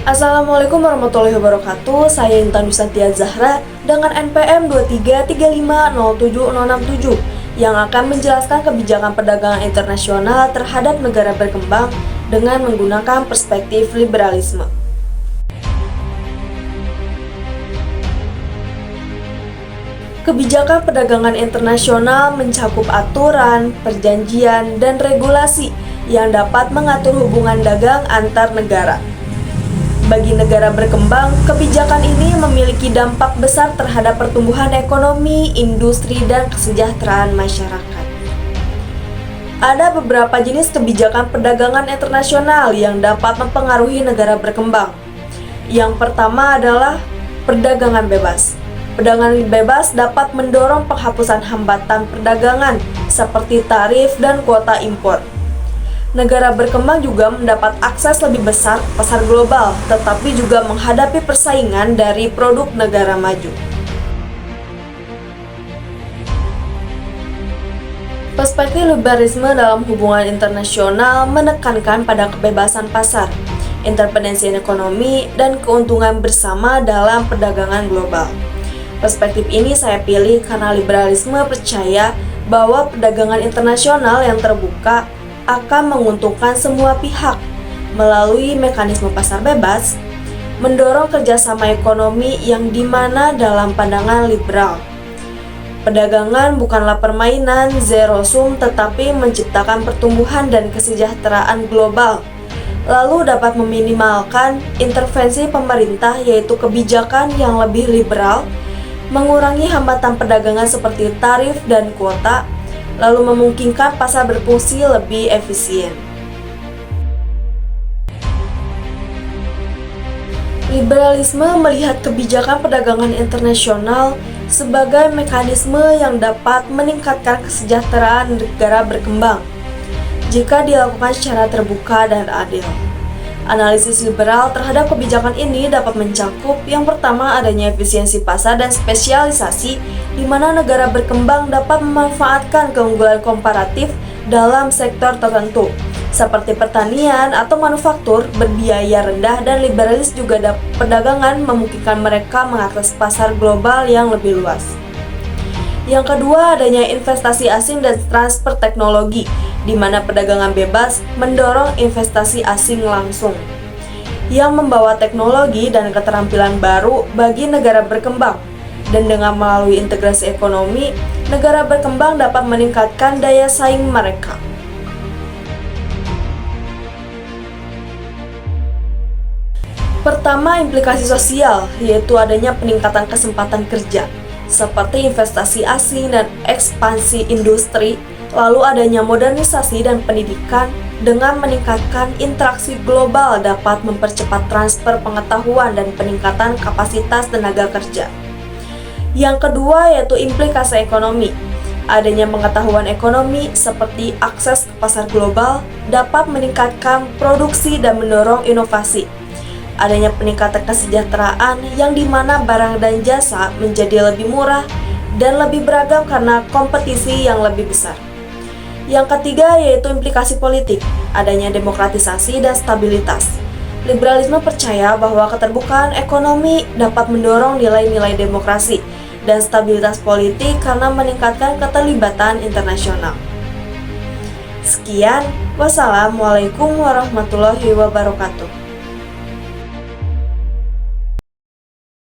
Assalamualaikum warahmatullahi wabarakatuh. Saya Intan Dusantia Zahra dengan NPM 23350767 yang akan menjelaskan kebijakan perdagangan internasional terhadap negara berkembang dengan menggunakan perspektif liberalisme. Kebijakan perdagangan internasional mencakup aturan, perjanjian, dan regulasi yang dapat mengatur hubungan dagang antar negara. Bagi negara berkembang, kebijakan ini memiliki dampak besar terhadap pertumbuhan ekonomi, industri, dan kesejahteraan masyarakat. Ada beberapa jenis kebijakan perdagangan internasional yang dapat mempengaruhi negara berkembang. Yang pertama adalah perdagangan bebas. Perdagangan bebas dapat mendorong penghapusan hambatan perdagangan seperti tarif dan kuota impor. Negara berkembang juga mendapat akses lebih besar ke pasar global, tetapi juga menghadapi persaingan dari produk negara maju. Perspektif liberalisme dalam hubungan internasional menekankan pada kebebasan pasar, intervensi ekonomi, dan keuntungan bersama dalam perdagangan global. Perspektif ini saya pilih karena liberalisme percaya bahwa perdagangan internasional yang terbuka akan menguntungkan semua pihak melalui mekanisme pasar bebas, mendorong kerjasama ekonomi yang dimana dalam pandangan liberal. Perdagangan bukanlah permainan zero sum tetapi menciptakan pertumbuhan dan kesejahteraan global, lalu dapat meminimalkan intervensi pemerintah yaitu kebijakan yang lebih liberal, mengurangi hambatan perdagangan seperti tarif dan kuota, lalu memungkinkan pasar berfungsi lebih efisien. Liberalisme melihat kebijakan perdagangan internasional sebagai mekanisme yang dapat meningkatkan kesejahteraan negara berkembang jika dilakukan secara terbuka dan adil. Analisis liberal terhadap kebijakan ini dapat mencakup yang pertama adanya efisiensi pasar dan spesialisasi di mana negara berkembang dapat memanfaatkan keunggulan komparatif dalam sektor tertentu seperti pertanian atau manufaktur berbiaya rendah dan liberalis juga perdagangan memungkinkan mereka mengakses pasar global yang lebih luas. Yang kedua adanya investasi asing dan transfer teknologi di mana perdagangan bebas mendorong investasi asing langsung yang membawa teknologi dan keterampilan baru bagi negara berkembang, dan dengan melalui integrasi ekonomi, negara berkembang dapat meningkatkan daya saing mereka. Pertama, implikasi sosial, yaitu adanya peningkatan kesempatan kerja seperti investasi asing dan ekspansi industri. Lalu adanya modernisasi dan pendidikan dengan meningkatkan interaksi global dapat mempercepat transfer pengetahuan dan peningkatan kapasitas tenaga kerja. Yang kedua yaitu implikasi ekonomi. Adanya pengetahuan ekonomi seperti akses ke pasar global dapat meningkatkan produksi dan mendorong inovasi. Adanya peningkatan kesejahteraan yang dimana barang dan jasa menjadi lebih murah dan lebih beragam karena kompetisi yang lebih besar. Yang ketiga yaitu implikasi politik, adanya demokratisasi dan stabilitas. Liberalisme percaya bahwa keterbukaan ekonomi dapat mendorong nilai-nilai demokrasi dan stabilitas politik karena meningkatkan keterlibatan internasional. Sekian, wassalamualaikum warahmatullahi wabarakatuh.